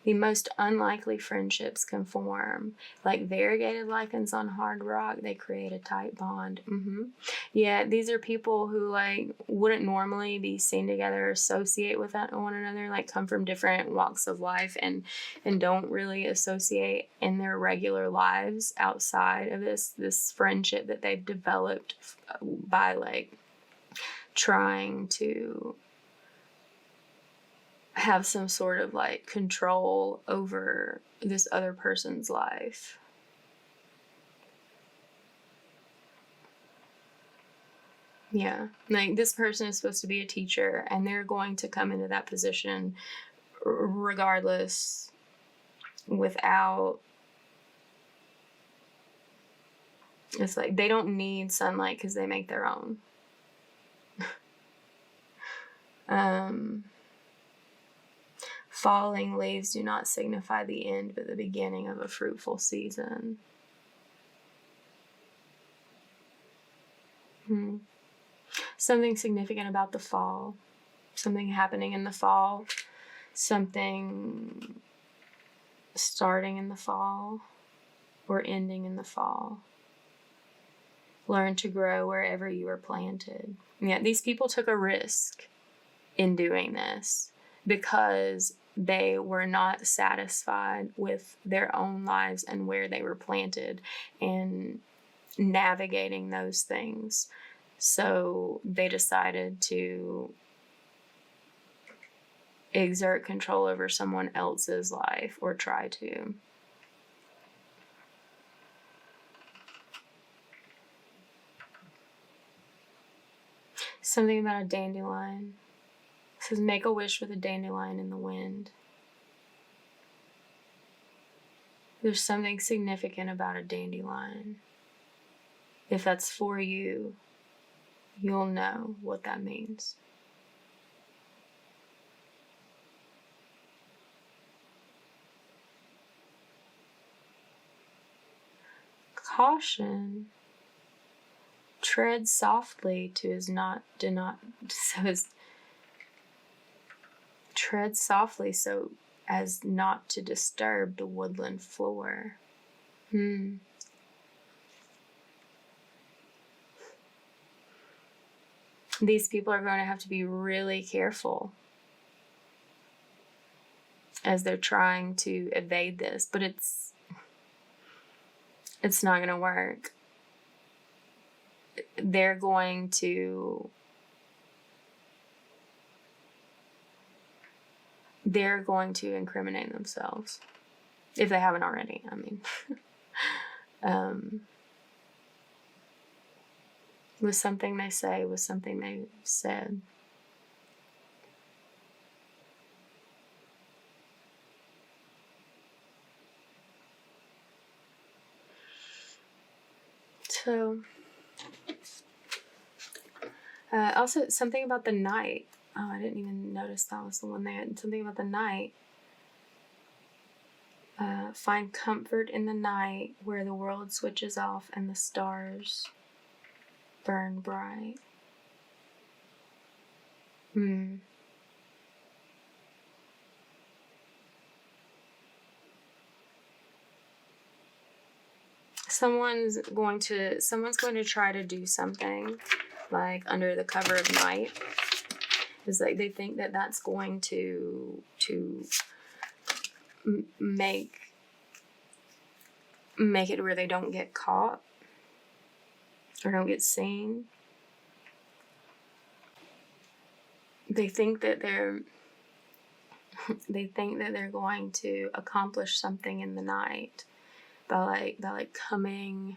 The most unlikely friendships can form. Like variegated lichens on hard rock, they create a tight bond. Yeah, these are people who like wouldn't normally be seen together, associate with one another, like come from different walks of life and don't really associate in their regular lives outside of this friendship that they've developed by like trying to have some sort of like control over this other person's life. Yeah, like this person is supposed to be a teacher and they're going to come into that position regardless, without, it's like they don't need sunlight because they make their own. Falling leaves do not signify the end, but the beginning of a fruitful season. Something significant about the fall. Something happening in the fall. Something starting in the fall or ending in the fall. Learn to grow wherever you are planted. Yeah, these people took a risk in doing this because they were not satisfied with their own lives and where they were planted and navigating those things. So they decided to exert control over someone else's life, or try to. Something about a dandelion. It says, make a wish with a dandelion in the wind. There's something significant about a dandelion. If that's for you, you'll know what that means. Caution. Tread softly tread softly so as not to disturb the woodland floor. These people are going to have to be really careful as they're trying to evade this, but it's not going to work. They're going to incriminate themselves if they haven't already. I mean, with something they say, with something they said. So, also something about the night. Oh, I didn't even notice that was the one there. Something about the night. Find comfort in the night where the world switches off and the stars burn bright. Someone's going to try to do something like under the cover of night. It's like they think that that's going to make it where they don't get caught or don't get seen. They think that they're going to accomplish something in the night by coming.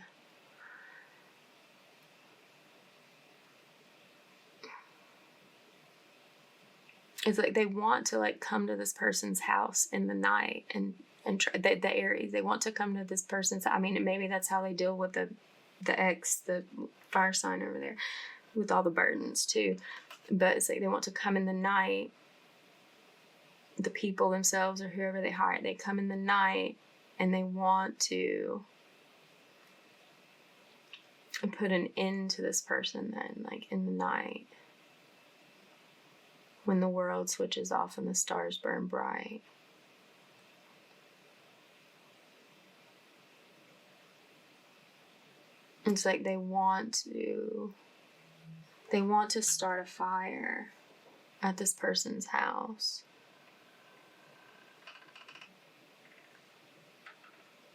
It's like they want to like come to this person's house in the night and try, the Aries, they want to come to this person's. I mean, maybe that's how they deal with the fire sign over there, with all the burdens too. But it's like they want to come in the night. The people themselves or whoever they hire, they come in the night and they want to put an end to this person then, like in the night. When the world switches off and the stars burn bright. It's like they want to start a fire at this person's house.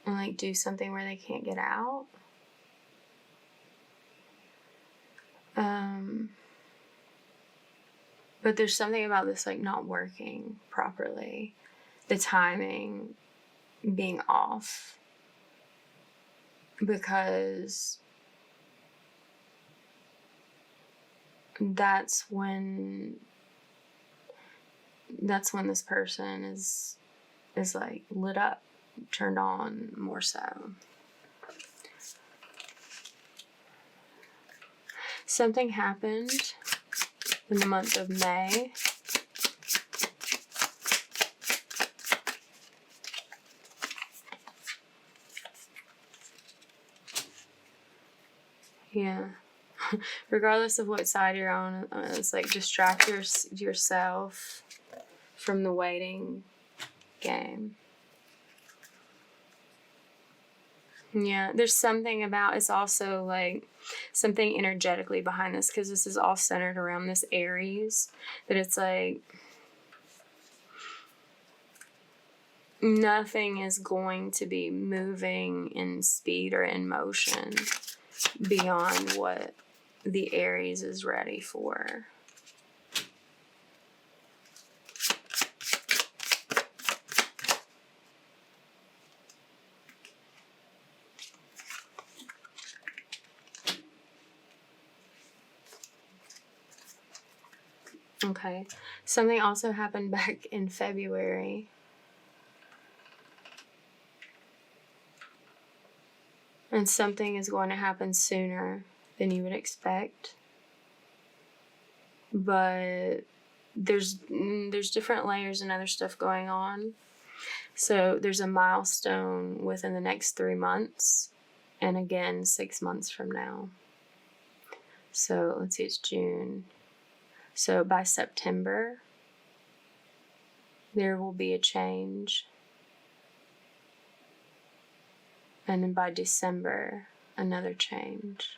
And like do something where they can't get out. But there's something about this like not working properly. The timing being off. Because that's when this person is like lit up, turned on more so. Something happened in the month of May. Yeah. Regardless of what side you're on, it's like distract yourself from the waiting game. Yeah, there's something about, it's also like something energetically behind this, because this is all centered around this Aries, that it's like nothing is going to be moving in speed or in motion beyond what the Aries is ready for. Okay, something also happened back in February. And something is going to happen sooner than you would expect. But there's different layers and other stuff going on. So there's a milestone within the next 3 months. And again, 6 months from now. So let's see, it's June. So by September, there will be a change. And then by December, another change.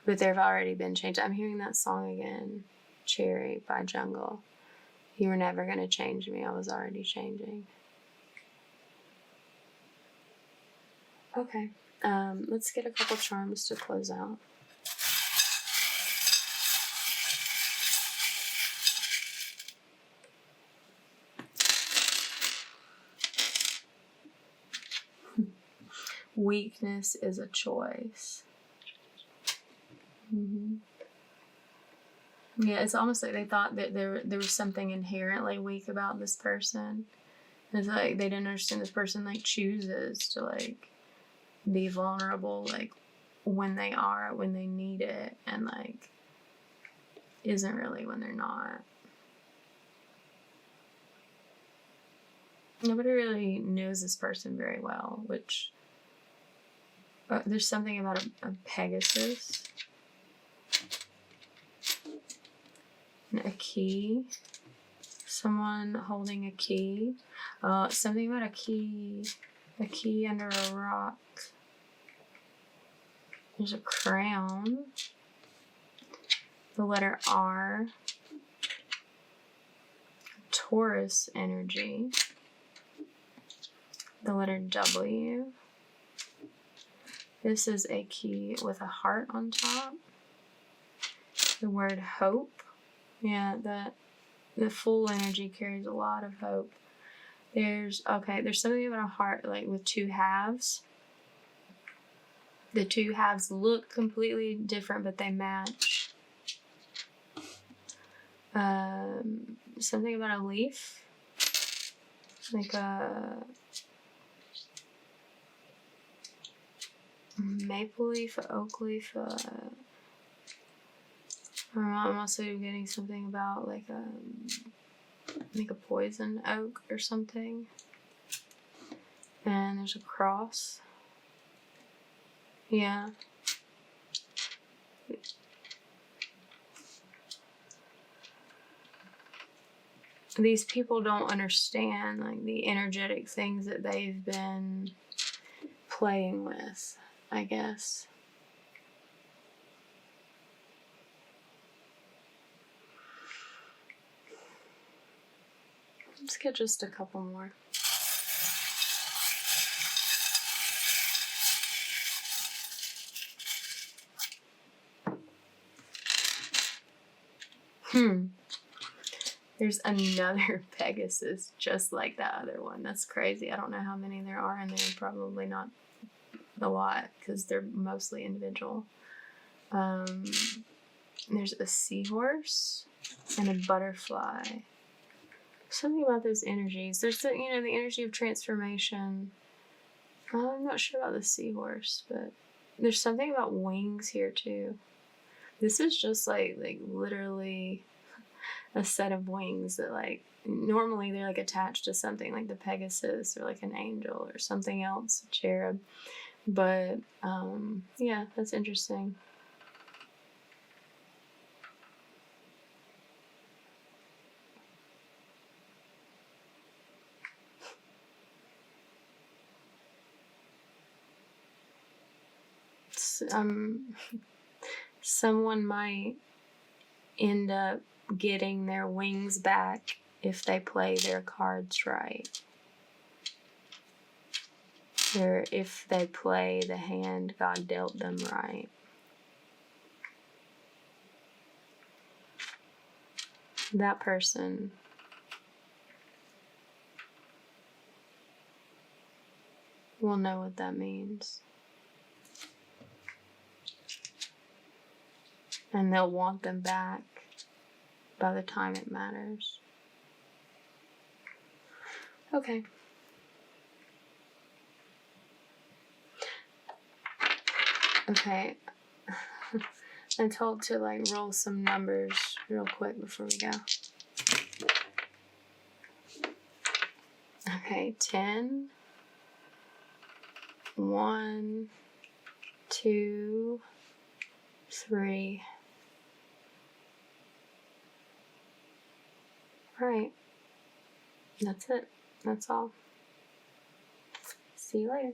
But there have already been changes. I'm hearing that song again, Cherry by Jungle. You were never going to change me. I was already changing. Okay. Let's get a couple charms to close out. Weakness is a choice. Mm-hmm. Yeah, it's almost like they thought that there was something inherently weak about this person. It's like they didn't understand this person like chooses to like be vulnerable like when they need it, and like isn't really when they're not. Nobody really knows this person very well, which there's something about a Pegasus. A key. Someone holding a key. Something about a key. A key under a rock. There's a crown. The letter R. Taurus energy. The letter W. This is a key with a heart on top. The word hope. Yeah, the full energy carries a lot of hope. There's something about a heart like with two halves. The two halves look completely different, but they match. Something about a leaf. Like a maple leaf, an oak leaf, I'm also getting something about like a poison oak or something. And there's a cross. Yeah. These people don't understand like the energetic things that they've been playing with. I guess. Let's get just a couple more. There's another Pegasus just like that other one. That's crazy. I don't know how many there are in there. Probably not a lot because they're mostly individual. There's a seahorse and a butterfly. Something about those energies. There's the, the energy of transformation. I'm not sure about the seahorse, but there's something about wings here too. This is just like literally a set of wings that normally they're attached to something like the Pegasus or an angel or something else, a cherub. But yeah, that's interesting. Someone might end up getting their wings back if they play their cards right. Or if they play the hand God dealt them right. That person will know what that means. And they'll want them back by the time it matters. Okay. Okay. I'm told to roll some numbers real quick before we go. Okay, 10, 1, 2, 3. Alright. That's it. That's all. See you later.